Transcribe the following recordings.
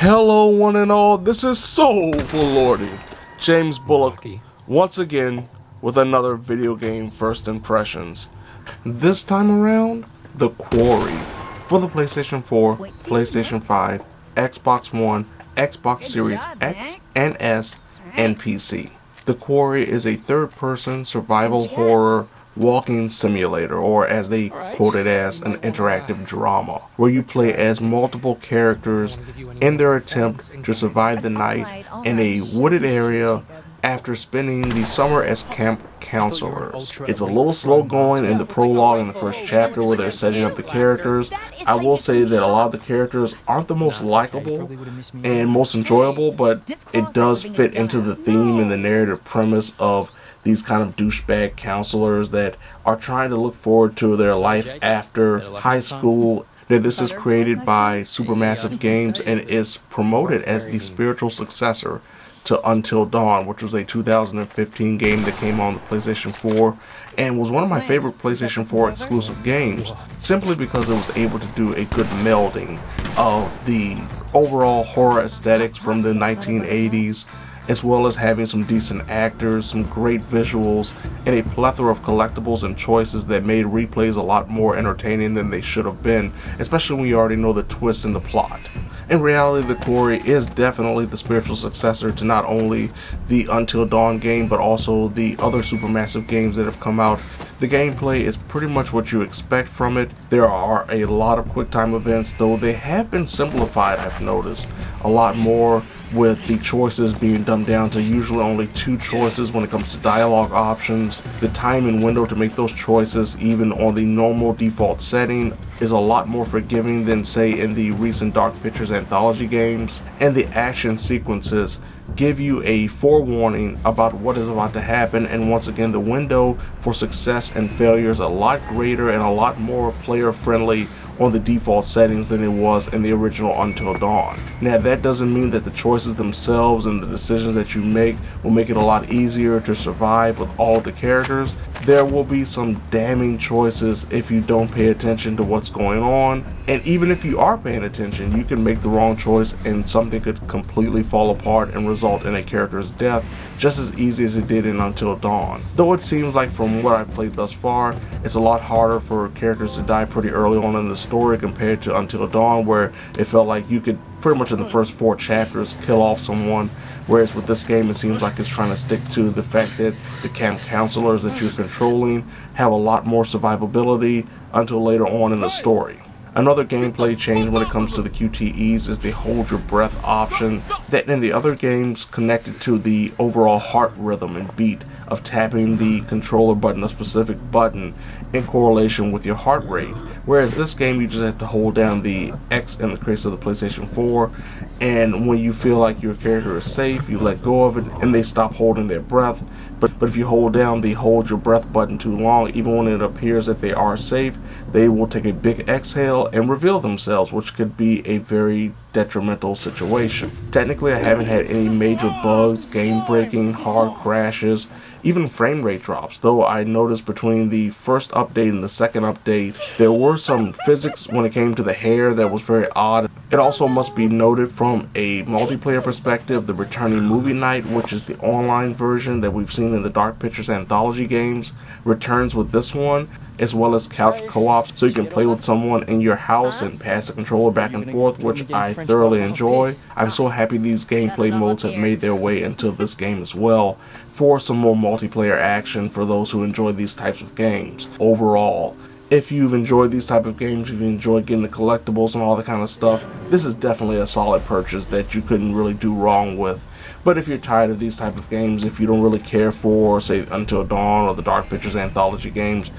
Hello one and all, this is Soulful Lordy, James Bullock, once again with another video game first impressions. This time around, the Quarry, for the PlayStation 4, PlayStation 5, Xbox One, Xbox Series X and S, and PC. The Quarry is a third-person survival horror walking simulator, or as they quote it as, an interactive drama, where you play as multiple characters in their attempt to survive the night in a wooded area after spending the summer as camp counselors. It's a little slow going in the prologue in the first chapter where they're setting up the characters. I will say that a lot of the characters aren't the most likable and most enjoyable, but it does fit into the theme and the narrative premise of these kind of douchebag counselors that are trying to look forward to their life after high school. Now, this is created by Supermassive Games and is promoted as the spiritual successor to Until Dawn, which was a 2015 game that came on the PlayStation 4 and was one of my favorite PlayStation 4 exclusive games, simply because it was able to do a good melding of the overall horror aesthetics from the 1980s, as well as having some decent actors, some great visuals, and a plethora of collectibles and choices that made replays a lot more entertaining than they should have been, especially when you already know the twist in the plot. In reality, the Quarry is definitely the spiritual successor to not only the Until Dawn game, but also the other Supermassive games that have come out. The gameplay is pretty much what you expect from it. There are a lot of QuickTime events, though they have been simplified, I've noticed. A lot more, with the choices being dumbed down to usually only 2 choices when it comes to dialogue options. The time and window to make those choices, even on the normal default setting, is a lot more forgiving than, say, in the recent Dark Pictures anthology games. And the action sequences give you a forewarning about what is about to happen, and once again the window for success and failure is a lot greater and a lot more player friendly on the default settings than it was in the original Until Dawn. Now, that doesn't mean that the choices themselves and the decisions that you make will make it a lot easier to survive with all the characters. There will be some damning choices if you don't pay attention to what's going on, and even if you are paying attention, you can make the wrong choice and something could completely fall apart and result in a character's death, just as easy as it did in Until Dawn. Though it seems like, from what I've played thus far, it's a lot harder for characters to die pretty early on in the story compared to Until Dawn, where it felt like you could pretty much in the first 4 chapters kill off someone, whereas with this game it seems like it's trying to stick to the fact that the camp counselors that you're controlling have a lot more survivability until later on in the story. Another gameplay change when it comes to the QTEs is the hold your breath option that in the other games connected to the overall heart rhythm and beat of tapping the controller button, a specific button, in correlation with your heart rate. Whereas this game you just have to hold down the X in the case of the PlayStation 4, and when you feel like your character is safe, you let go of it and they stop holding their breath. But if you hold down the hold your breath button too long, even when it appears that they are safe, they will take a big exhale and reveal themselves, which could be a very detrimental situation. Technically, I haven't had any major bugs, game breaking, hard crashes, even frame rate drops, though I noticed between the first update and the second update there were some physics when it came to the hair that was very odd. It also must be noted from a multiplayer perspective, the returning movie night, which is the online version that we've seen in the Dark Pictures anthology games, returns with this one, as well as couch co-ops, so you can play with someone in your house and pass the controller back and forth, which I thoroughly enjoy. I'm so happy these gameplay modes have made their way into this game as well, for some more multiplayer action for those who enjoy these types of games. Overall, if you've enjoyed these type of games, if you enjoyed getting the collectibles and all that kind of stuff, this is definitely a solid purchase that you couldn't really do wrong with. But if you're tired of these type of games, if you don't really care for, say, Until Dawn or the Dark Pictures anthology games,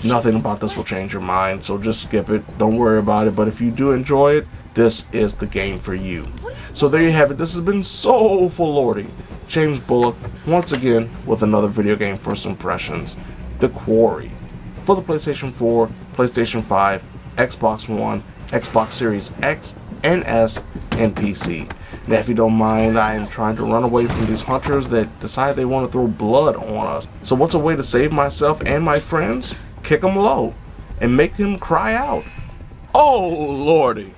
nothing about this will change your mind, so just skip it, don't worry about it. But if you do enjoy it, this is the game for you. So there you have it. This has been Soulful Lordy, James Bullock, once again with another video game first impressions, The Quarry, for the PlayStation 4, PlayStation 5, Xbox One, Xbox Series X and S, and PC. Now, if you don't mind, I am trying to run away from these hunters that decide they want to throw blood on us. So what's a way to save myself and my friends? Kick them low and make them cry out, "Oh Lordy!"